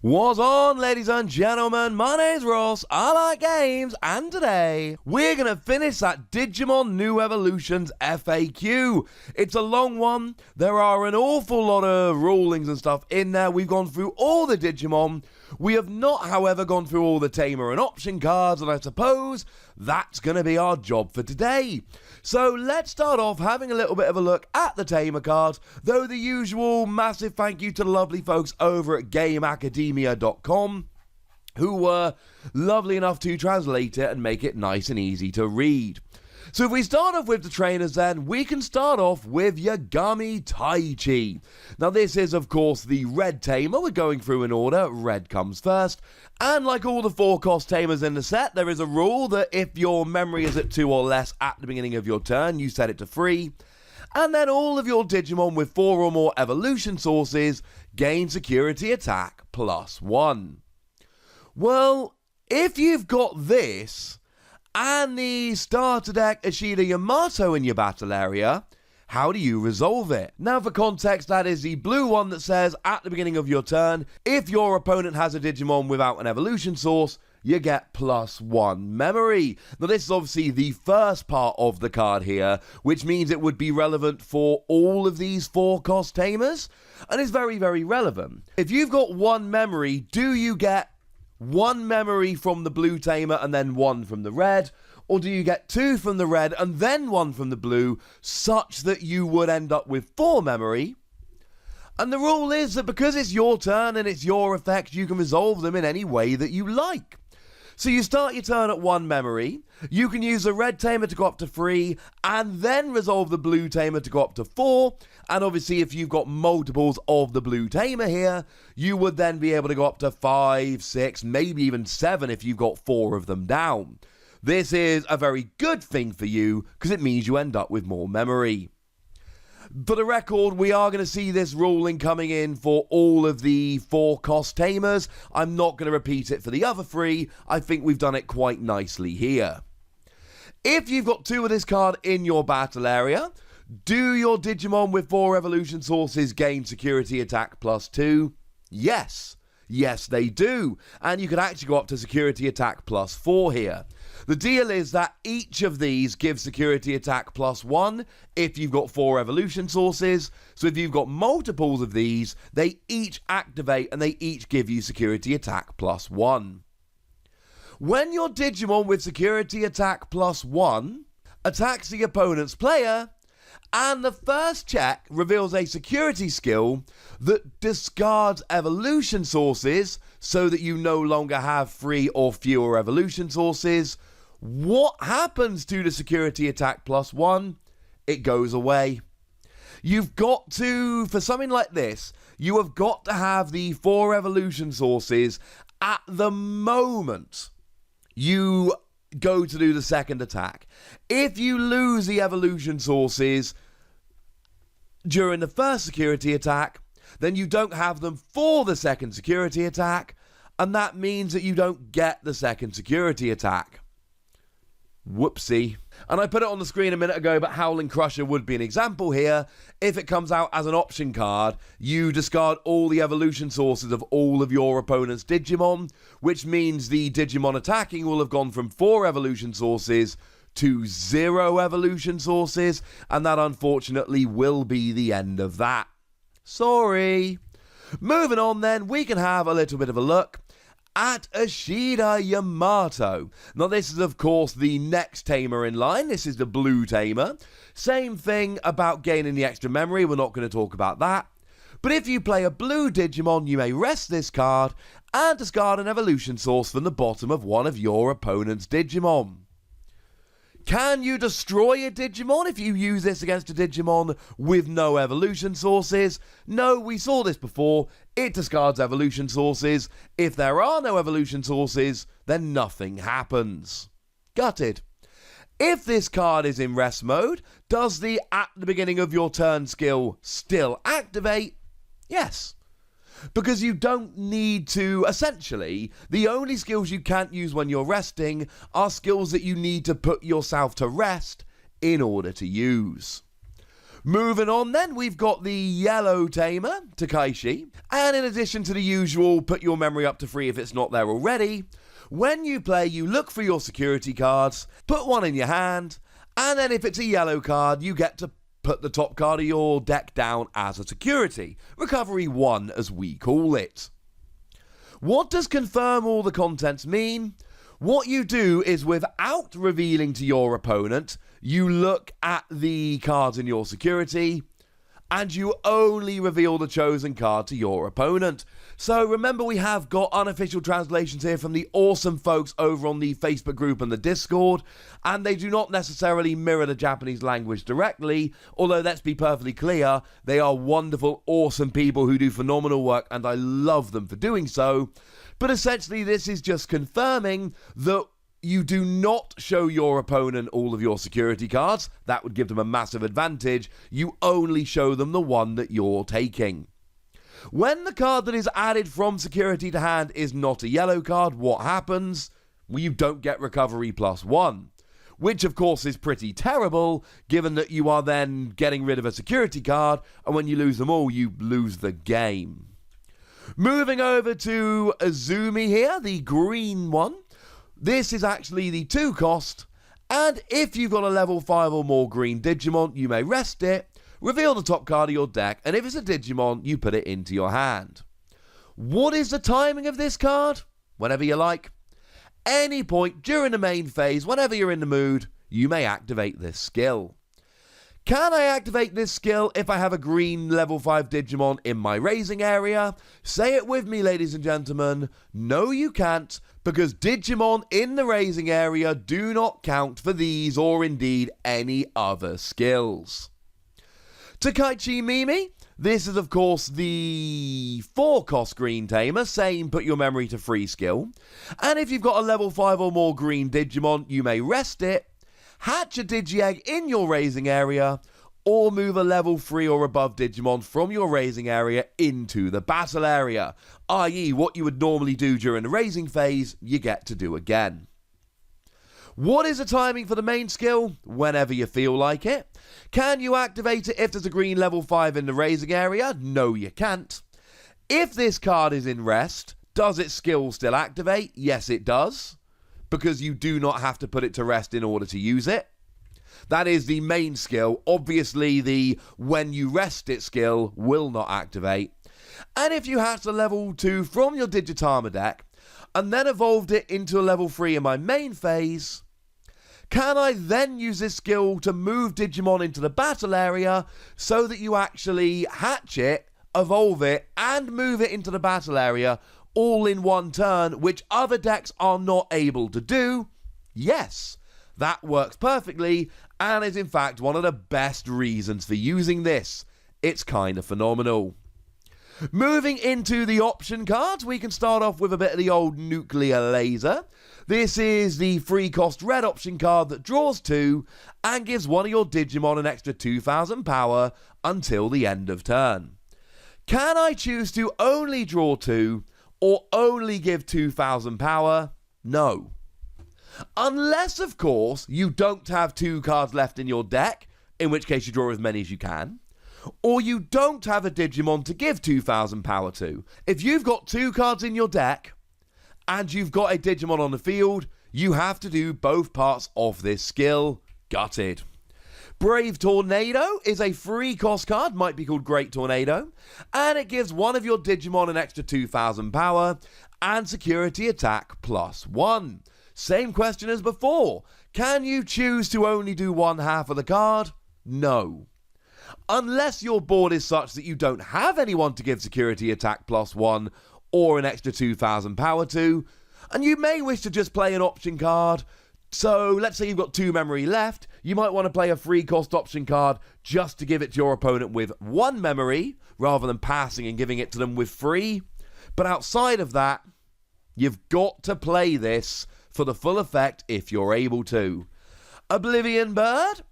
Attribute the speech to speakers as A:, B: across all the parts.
A: What's on, ladies and gentlemen? My name's Ross, I like games, and today we're gonna finish that Digimon New Evolutions FAQ. It's a long one, there are an awful lot of rulings and stuff in there. We've gone through all the Digimon. We have not, however, gone through all the Tamer and option cards, and I suppose that's gonna be our job for today. So let's start off having a little bit of a look at the Tamer cards, though the usual massive thank you to the lovely folks over at GameAcademia.com, who were lovely enough to translate it and make it nice and easy to read. So if we start off with the trainers then, we can start off with Yagami Taichi. Now this is of course the red Tamer. We're going through in order, red comes first. And like all the 4-cost Tamers in the set, there is a rule that if your memory is at 2 or less at the beginning of your turn, you set it to 3. And then all of your Digimon with 4 or more evolution sources gain security attack +1. Well, if you've got this and the starter deck Ashida Yamato in your battle area, how do you resolve it? Now for context, that is the blue one that says at the beginning of your turn, if your opponent has a Digimon without an evolution source, you get +1 memory. Now this is obviously the first part of the card here, which means it would be relevant for all of these 4-cost Tamers, and it's very, very relevant. If you've got 1 memory, do you get 1 memory from the blue Tamer and then 1 from the red? Or do you get 2 from the red and then 1 from the blue, such that you would end up with 4 memory? And the rule is that because it's your turn and it's your effect, you can resolve them in any way that you like. So you start your turn at 1 memory, you can use the red Tamer to go up to 3, and then resolve the blue Tamer to go up to 4, and obviously if you've got multiples of the blue Tamer here, you would then be able to go up to 5, 6, maybe even 7 if you've got 4 of them down. This is a very good thing for you, because it means you end up with more memory. For the record, we are going to see this ruling coming in for all of the 4-cost Tamers. I'm not going to repeat it for the other 3. I think we've done it quite nicely here. If you've got 2 of this card in your battle area, do your Digimon with 4 evolution sources gain security attack +2? Yes. Yes, they do. And you can actually go up to security attack +4 here. The deal is that each of these gives security attack +1 if you've got 4 evolution sources. So if you've got multiples of these, they each activate and they each give you security attack +1. When your Digimon with security attack +1 attacks the opponent's player, and the first check reveals a security skill that discards evolution sources so that you no longer have 3 or fewer evolution sources, what happens to the security attack +1? It goes away. You've got to, for something like this, you have got to have the 4 evolution sources at the moment you go to do the second attack. If you lose the evolution sources during the first security attack, then you don't have them for the second security attack, and that means that you don't get the second security attack. Whoopsie. And I put it on the screen a minute ago, but Howling Crusher would be an example here. If it comes out as an option card, you discard all the evolution sources of all of your opponent's Digimon, which means the Digimon attacking will have gone from 4 evolution sources to 0 evolution sources, and that unfortunately will be the end of that. Sorry. Moving on then, we can have a little bit of a look at Ashida Yamato. Now this is of course the next Tamer in line. This is the blue Tamer. Same thing about gaining the extra memory, we're not going to talk about that. But if you play a blue Digimon, you may rest this card and discard an evolution source from the bottom of one of your opponent's Digimon. Can you destroy a Digimon if you use this against a Digimon with no evolution sources? No, we saw this before. It discards evolution sources. If there are no evolution sources, then nothing happens. Gutted. If this card is in rest mode, does the at the beginning of your turn skill still activate? Yes. Because you don't need to, essentially, the only skills you can't use when you're resting are skills that you need to put yourself to rest in order to use. Moving on then, we've got the yellow Tamer, Takaishi, and in addition to the usual put your memory up to free if it's not there already, when you play you look for your security cards, put one in your hand, and then if it's a yellow card you get to put the top card of your deck down as a security, recovery 1 as we call it. What does confirm all the contents mean? What you do is, without revealing to your opponent, you look at the cards in your security and you only reveal the chosen card to your opponent. So remember, we have got unofficial translations here from the awesome folks over on the Facebook group and the Discord, and they do not necessarily mirror the Japanese language directly, although let's be perfectly clear, they are wonderful, awesome people who do phenomenal work, and I love them for doing so. But essentially, this is just confirming that you do not show your opponent all of your security cards. That would give them a massive advantage. You only show them the one that you're taking. When the card that is added from security to hand is not a yellow card, what happens? Well, you don't get recovery +1, which of course is pretty terrible, given that you are then getting rid of a security card, and when you lose them all, you lose the game. Moving over to Azumi here, the green one. This is actually the 2 cost, and if you've got a level 5 or more green Digimon, you may rest it, reveal the top card of your deck, and if it's a Digimon, you put it into your hand. What is the timing of this card? Whenever you like. Any point during the main phase, whenever you're in the mood, you may activate this skill. Can I activate this skill if I have a green level 5 Digimon in my raising area? Say it with me, ladies and gentlemen. No, you can't, because Digimon in the raising area do not count for these or indeed any other skills. Takaichi Mimi. This is of course the 4 cost green Tamer, same put your memory to free skill. And if you've got a level 5 or more green Digimon, you may rest it, hatch a Digi-Egg in your raising area, or move a level 3 or above Digimon from your raising area into the battle area, i.e. what you would normally do during the raising phase, you get to do again. What is the timing for the main skill? Whenever you feel like it. Can you activate it if there's a green level 5 in the raising area? No, you can't. If this card is in rest, does its skill still activate? Yes, it does, because you do not have to put it to rest in order to use it. That is the main skill. Obviously, the when you rest it skill will not activate. And if you hatched a level 2 from your Digitama deck, and then evolved it into a level 3 in my main phase, can I then use this skill to move Digimon into the battle area so that you actually hatch it, evolve it, and move it into the battle area all in one turn, which other decks are not able to do? Yes, that works perfectly, and is in fact one of the best reasons for using this. It's kind of phenomenal. Moving into the option cards, we can start off with a bit of the old nuclear laser. This is the 3 cost red option card that draws 2 and gives one of your Digimon an extra 2000 power until the end of turn. Can I choose to only draw 2 or only give 2000 power? No. Unless, of course, you don't have 2 cards left in your deck, in which case you draw as many as you can, or you don't have a Digimon to give 2000 power to. If you've got 2 cards in your deck, and you've got a Digimon on the field, you have to do both parts of this skill. Gutted. Brave Tornado is a 3 cost card, might be called Great Tornado, and it gives one of your Digimon an extra 2000 power and security attack +1. Same question as before. Can you choose to only do one half of the card? No. Unless your board is such that you don't have anyone to give security attack +1 or an extra 2000 power to, and you may wish to just play an option card. So let's say you've got 2 memory left, you might want to play a 3 cost option card just to give it to your opponent with 1 memory, rather than passing and giving it to them with 3. But outside of that, you've got to play this for the full effect if you're able to. Oblivion Bird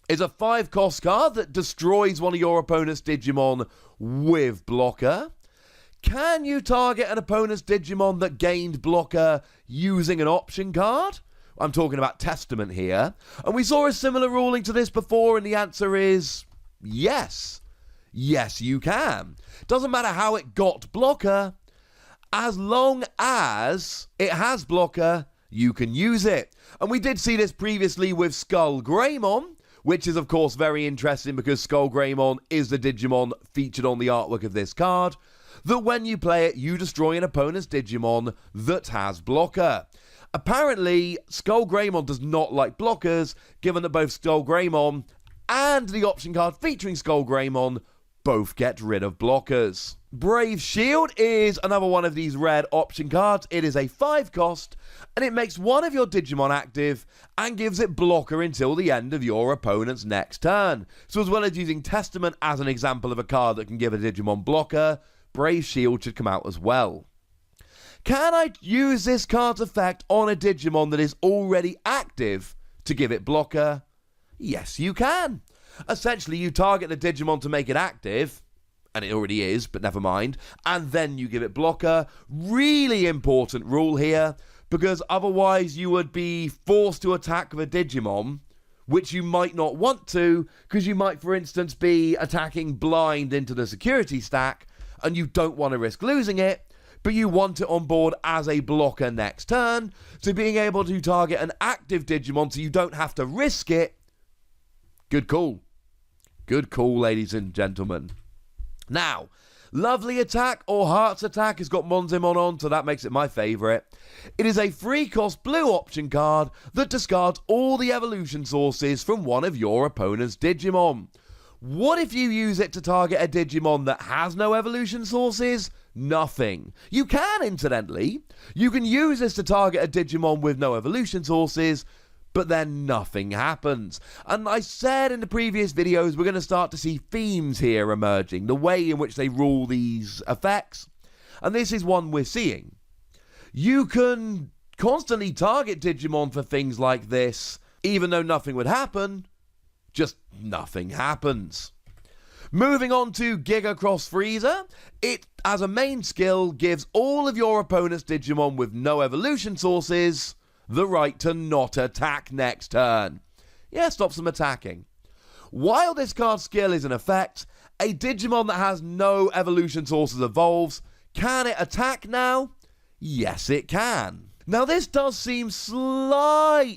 A: is a 5 cost card that destroys one of your opponent's Digimon with blocker. Can you target an opponent's Digimon that gained blocker using an option card? I'm talking about Testament here. And we saw a similar ruling to this before, and the answer is Yes. Yes, you can. Doesn't matter how it got blocker. As long as it has blocker, you can use it. And we did see this previously with Skull Greymon, which is of course very interesting because Skull Greymon is the Digimon featured on the artwork of this card, that when you play it, you destroy an opponent's Digimon that has blocker. Apparently, Skull Greymon does not like blockers, given that both Skull Greymon and the option card featuring Skull Greymon both get rid of blockers. Brave Shield is another one of these red option cards. It is a 5 cost, and it makes one of your Digimon active and gives it blocker until the end of your opponent's next turn. So as well as using Testament as an example of a card that can give a Digimon blocker, Brave Shield should come out as well. Can I use this card's effect on a Digimon that is already active to give it blocker? Yes, you can. Essentially, you target the Digimon to make it active, and it already is, but never mind, and then you give it blocker. Really important rule here, because otherwise you would be forced to attack with a Digimon, which you might not want to, because you might, for instance, be attacking blind into the security stack, and you don't want to risk losing it, but you want it on board as a blocker next turn, so being able to target an active Digimon so you don't have to risk it, good call. Good call, ladies and gentlemen. Now, Lovely Attack or Heart's Attack has got Monzimon on, so that makes it my favourite. It is a 3-cost blue option card that discards all the evolution sources from one of your opponent's Digimon. What if you use it to target a Digimon that has no evolution sources? Nothing. You can, incidentally. You can use this to target a Digimon with no evolution sources, but then nothing happens. And I said in the previous videos, we're going to start to see themes here emerging, the way in which they rule these effects. And this is one we're seeing. You can constantly target Digimon for things like this, even though nothing would happen, just nothing happens. Moving on to Giga Cross Freezer, it, as a main skill, gives all of your opponent's Digimon with no evolution sources the right to not attack next turn. Yeah, stops them attacking. While this card's skill is in effect, a Digimon that has no evolution sources evolves. Can it attack now? Yes, it can. Now, this does seem slightly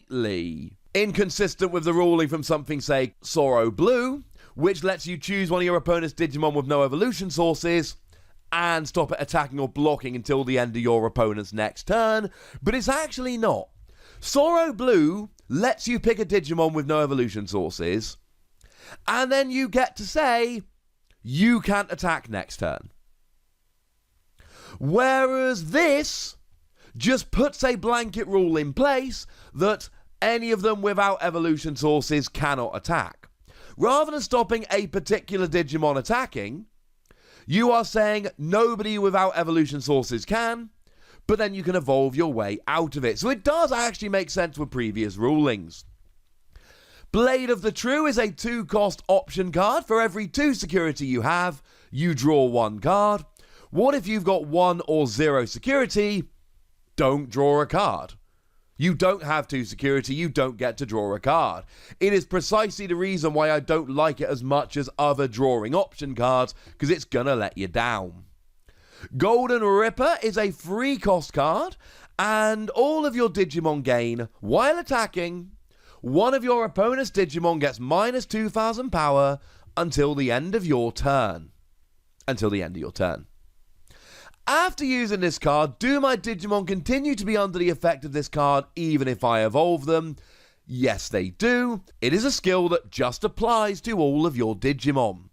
A: inconsistent with the ruling from something, say, Sorrow Blue, which lets you choose one of your opponent's Digimon with no evolution sources and stop it attacking or blocking until the end of your opponent's next turn, but it's actually not. Sorrow Blue lets you pick a Digimon with no evolution sources, and then you get to say, you can't attack next turn. Whereas this just puts a blanket rule in place that any of them without evolution sources cannot attack. Rather than stopping a particular Digimon attacking, you are saying nobody without evolution sources can, but then you can evolve your way out of it. So it does actually make sense with previous rulings. Blade of the True is a 2-cost option card. For every 2 security you have, you draw 1 card. What if you've got 1 or 0 security? Don't draw a card. You don't have 2 security, you don't get to draw a card. It is precisely the reason why I don't like it as much as other drawing option cards, because it's gonna let you down. Golden Ripper is a 3-cost card, and all of your Digimon gain, while attacking, one of your opponent's Digimon gets minus 2,000 power until the end of your turn. After using this card, do my Digimon continue to be under the effect of this card even if I evolve them? Yes, they do. It is a skill that just applies to all of your Digimon.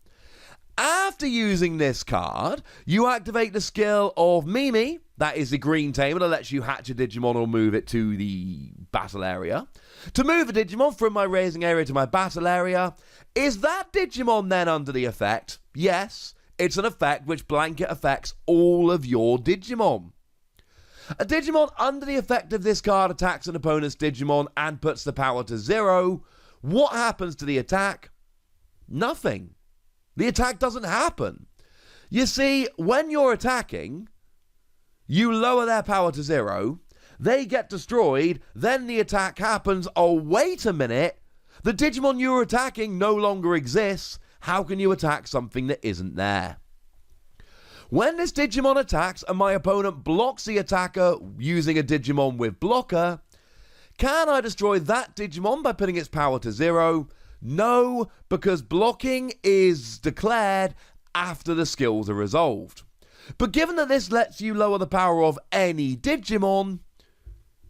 A: After using this card, you activate the skill of Mimi, that is the green Tamer that lets you hatch a Digimon or move it to the battle area. To move a Digimon from my raising area to my battle area, is that Digimon then under the effect? Yes, it's an effect which blanket affects all of your Digimon. A Digimon under the effect of this card attacks an opponent's Digimon and puts the power to 0. What happens to the attack? Nothing. The attack doesn't happen. You see, when you're attacking, you lower their power to 0, they get destroyed, then the attack happens. Oh, wait a minute. The Digimon you're attacking no longer exists. How can you attack something that isn't there? When this Digimon attacks and my opponent blocks the attacker using a Digimon with blocker, can I destroy that Digimon by putting its power to 0? No, because blocking is declared after the skills are resolved. But given that this lets you lower the power of any Digimon,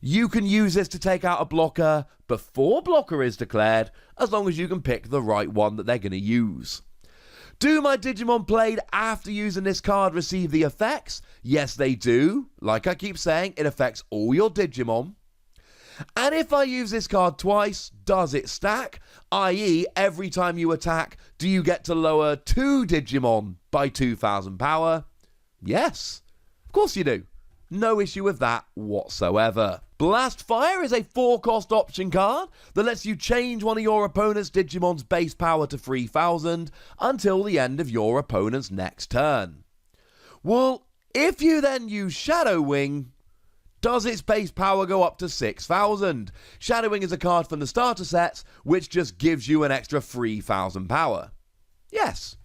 A: you can use this to take out a blocker before blocker is declared, as long as you can pick the right one that they're going to use. Do my Digimon played after using this card receive the effects? Yes, they do. Like I keep saying, it affects all your Digimon. And if I use this card twice, does it stack? I.e., every time you attack, do you get to lower 2 Digimon by 2,000 power? Yes, of course you do. No issue with that whatsoever. Blast Fire is a 4-cost option card that lets you change one of your opponent's Digimon's base power to 3,000 until the end of your opponent's next turn. Well, if you then use Shadow Wing, does its base power go up to 6,000? Shadow Wing is a card from the starter sets which just gives you an extra 3,000 power. Yes.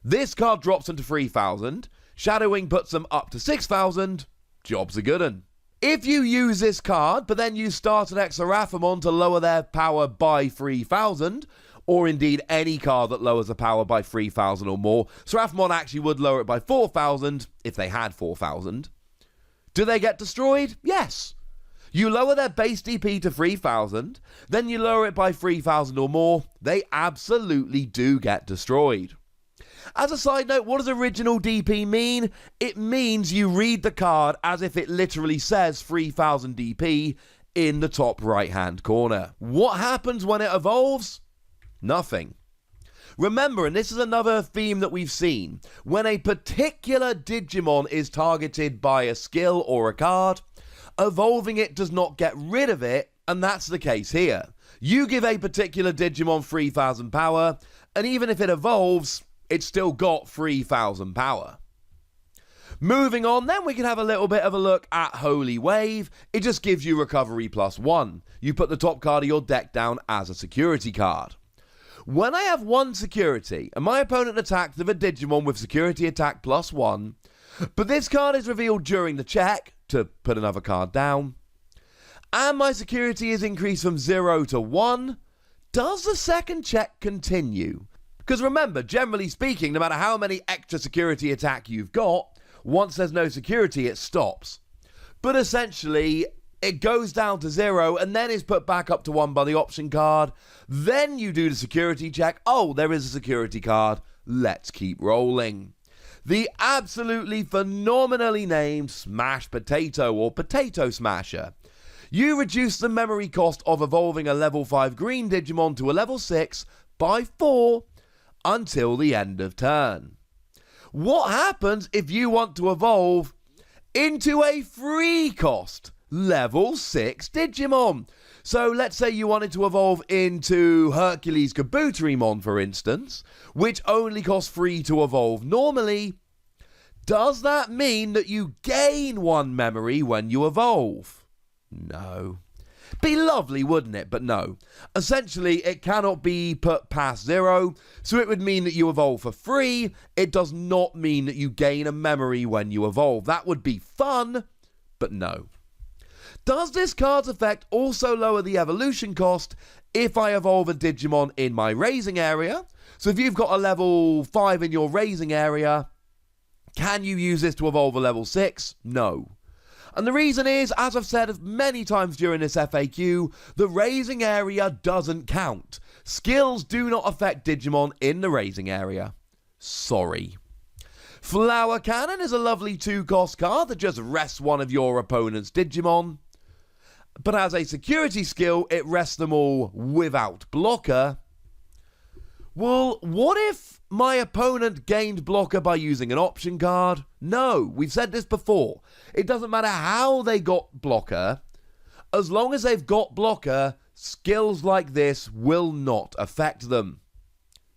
A: This card drops them to 3,000. Shadow Wing puts them up to 6,000. Job's a good un. If you use this card, but then you start an Exarafamon to lower their power by 3,000, or indeed any card that lowers the power by 3,000 or more, Serafamon actually would lower it by 4,000 if they had 4,000. Do they get destroyed? Yes. You lower their base DP to 3,000, then you lower it by 3,000 or more, they absolutely do get destroyed. As a side note, what does original DP mean? It means you read the card as if it literally says 3000 DP in the top right hand corner. What happens when it evolves? Nothing. Remember, and this is another theme that we've seen, when a particular Digimon is targeted by a skill or a card, evolving it does not get rid of it, and that's the case here. You give a particular Digimon 3000 power, and even if it evolves, it's still got 3,000 power. Moving on, then we can have a little bit of a look at Holy Wave. It just gives you recovery +1. You put the top card of your deck down as a security card. When I have 1 security, and my opponent attacks with a Digimon with security attack +1, but this card is revealed during the check, to put another card down, and my security is increased from 0 to 1, does the second check continue? Because remember, generally speaking, no matter how many extra security attack you've got, once there's no security, it stops. But essentially, it goes down to 0 and then is put back up to 1 by the option card. Then you do the security check. Oh, there is a security card. Let's keep rolling. The absolutely phenomenally named Smash Potato or Potato Smasher. You reduce the memory cost of evolving a level 5 green Digimon to a level 6 by 4 until the end of turn. What happens if you want to evolve into a free cost level 6 Digimon? So let's say you wanted to evolve into Hercules Kabuterimon, for instance, which only costs 3 to evolve normally. Does that mean that you gain 1 memory when you evolve? No. Be lovely, wouldn't it? But no. Essentially, it cannot be put past 0, so it would mean that you evolve for free. It does not mean that you gain a memory when you evolve. That would be fun, but no. Does this card's effect also lower the evolution cost if I evolve a Digimon in my raising area? So if you've got a level 5 in your raising area, can you use this to evolve a level 6? No. And the reason is, as I've said many times during this FAQ, the raising area doesn't count. Skills do not affect Digimon in the raising area. Sorry. Flower Cannon is a lovely 2-cost card that just rests one of your opponent's Digimon. But as a security skill, it rests them all without blocker. Well, what if my opponent gained blocker by using an option card? No, we've said this before. It doesn't matter how they got blocker. As long as they've got blocker, skills like this will not affect them.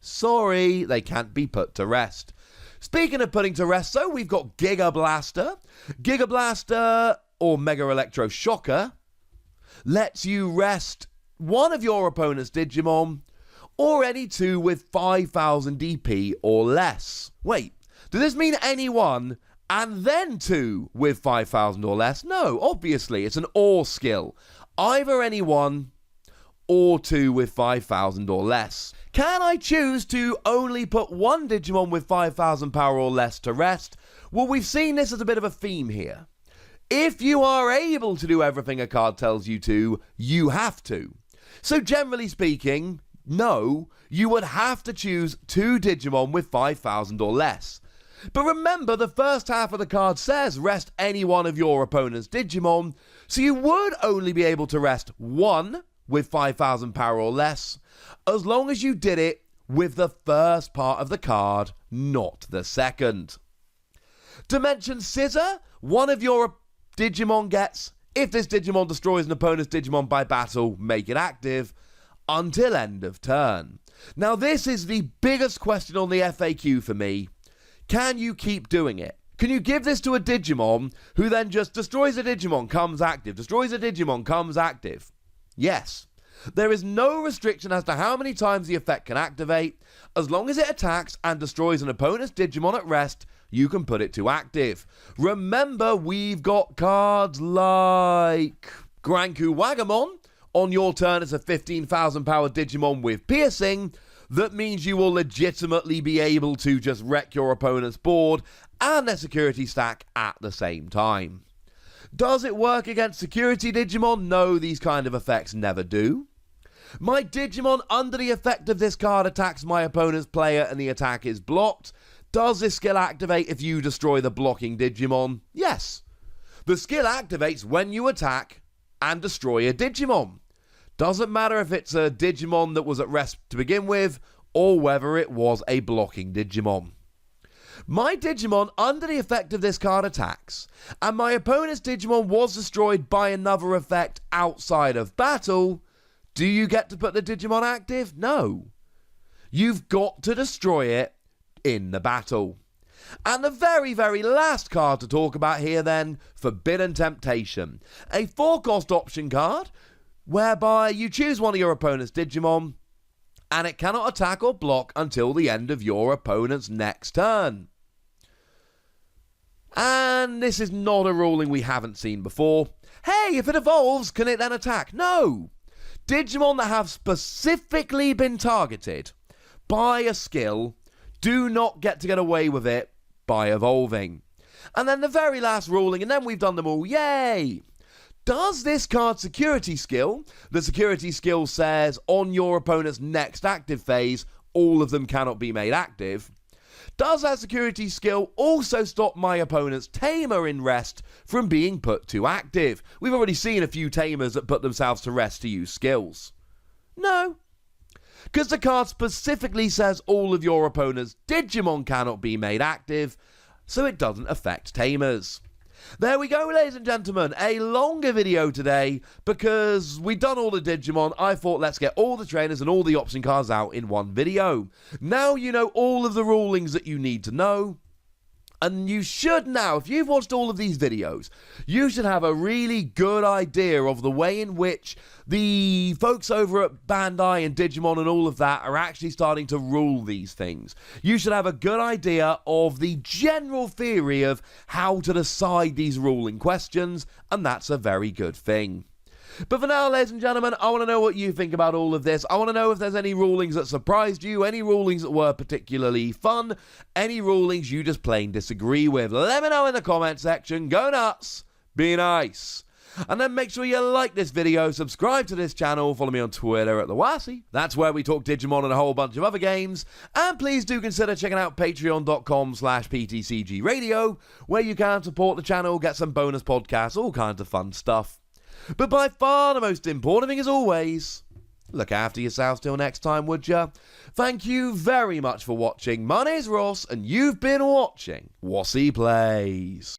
A: Sorry, they can't be put to rest. Speaking of putting to rest, so we've got Giga Blaster. Giga Blaster, or Mega Electro Shocker, lets you rest one of your opponent's Digimon, or any 2 with 5000 DP or less. Wait, does this mean any 1 and then 2 with 5000 or less? No, obviously, it's an or skill. Either any 1 or 2 with 5000 or less. Can I choose to only put 1 Digimon with 5000 power or less to rest? Well, we've seen this as a bit of a theme here. If you are able to do everything a card tells you to, you have to. So generally speaking, no, you would have to choose 2 Digimon with 5000 or less. But remember, the first half of the card says rest any one of your opponent's Digimon, so you would only be able to rest 1 with 5000 power or less, as long as you did it with the first part of the card, not the second. To mention Scissor, one of your Digimon gets, if this Digimon destroys an opponent's Digimon by battle, make it active, until end of turn. Now this is the biggest question on the FAQ for me. Can you keep doing it? Can you give this to a Digimon who then just destroys a Digimon, comes active, destroys a Digimon, comes active? Yes. There is no restriction as to how many times the effect can activate. As long as it attacks and destroys an opponent's Digimon at rest, you can put it to active. Remember, we've got cards like Granku Wagamon. On your turn, it's a 15,000 power Digimon with piercing. That means you will legitimately be able to just wreck your opponent's board and their security stack at the same time. Does it work against security Digimon? No, these kind of effects never do. My Digimon under the effect of this card attacks my opponent's player and the attack is blocked. Does this skill activate if you destroy the blocking Digimon? Yes. The skill activates when you attack and destroy a Digimon. Doesn't matter if it's a Digimon that was at rest to begin with or whether it was a blocking Digimon. My Digimon under the effect of this card attacks, and my opponent's Digimon was destroyed by another effect outside of battle. Do you get to put the Digimon active? No. You've got to destroy it in the battle. And the very, very last card to talk about here then, Forbidden Temptation. A 4-cost option card, whereby you choose one of your opponent's Digimon, and it cannot attack or block until the end of your opponent's next turn. And this is not a ruling we haven't seen before. Hey, if it evolves, can it then attack? No. Digimon that have specifically been targeted by a skill do not get away with it by evolving. And then the very last ruling, and then we've done them all. Yay! Does this card's security skill, the security skill says on your opponent's next active phase, all of them cannot be made active. Does that security skill also stop my opponent's Tamer in rest from being put to active? We've already seen a few Tamers that put themselves to rest to use skills. No. Because the card specifically says all of your opponent's Digimon cannot be made active, so it doesn't affect Tamers. There we go, ladies and gentlemen, a longer video today because we've done all the Digimon. I thought let's get all the trainers and all the option cards out in one video. Now you know all of the rulings that you need to know. And you should now, if you've watched all of these videos, you should have a really good idea of the way in which the folks over at Bandai and Digimon and all of that are actually starting to rule these things. You should have a good idea of the general theory of how to decide these ruling questions, and that's a very good thing. But for now, ladies and gentlemen, I want to know what you think about all of this. I want to know if there's any rulings that surprised you, any rulings that were particularly fun, any rulings you just plain disagree with. Let me know in the comment section. Go nuts. Be nice. And then make sure you like this video, subscribe to this channel, follow me on Twitter at the Wossy. That's where we talk Digimon and a whole bunch of other games. And please do consider checking out patreon.com/PTCGradio, where you can support the channel, get some bonus podcasts, all kinds of fun stuff. But by far the most important thing, as always, look after yourselves till next time, would ya? Thank you very much for watching. My name's Ross, and you've been watching Wossy Plays.